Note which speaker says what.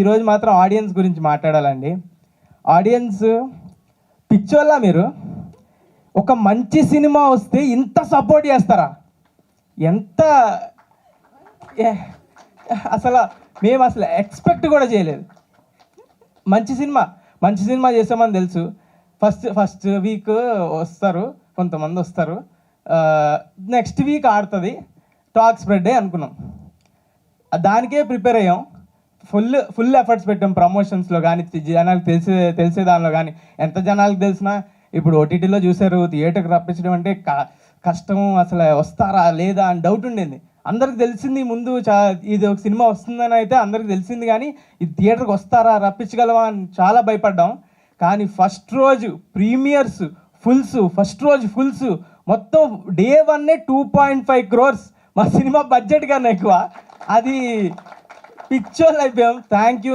Speaker 1: ఈరోజు మాత్రం ఆడియన్స్ గురించి మాట్లాడాలండి. ఆడియన్స్ పిచ్చోళ్ళ మీరు. ఒక మంచి సినిమా వస్తే ఇంత సపోర్ట్ చేస్తారా? ఎంత అసలు మేము అసలు ఎక్స్పెక్ట్ కూడా చేయలేదు. మంచి సినిమా చేసామని తెలుసు. ఫస్ట్ వీక్ వస్తారు, కొంతమంది వస్తారు, నెక్స్ట్ వీక్ ఆడుతుంది, టాక్ స్ప్రెడ్ అనుకున్నాం. దానికే ప్రిపేర్ అయ్యాం. ఫుల్ ఎఫర్ట్స్ పెట్టాం ప్రమోషన్స్లో కానీ, జనాలకు తెలిసే దానిలో కానీ. ఎంత జనాలకు తెలిసినా ఇప్పుడు ఓటీటీలో చూసారు, థియేటర్కి రప్పించడం అంటే కష్టం. అసలు వస్తారా లేదా అని డౌట్ ఉండేది. అందరికి తెలిసింది ముందు, ఇది ఒక సినిమా వస్తుందని అయితే అందరికి తెలిసింది, కానీ ఇది థియేటర్కి వస్తారా, రప్పించగలవా అని చాలా భయపడ్డాం. కానీ ఫస్ట్ రోజు ప్రీమియర్స్ ఫుల్స్ మొత్తం డే 1 2.5 crores. మా సినిమా బడ్జెట్ కన్నా ఎక్కువ. అది పిక్చర్లు అయిపోయాం. Thank you.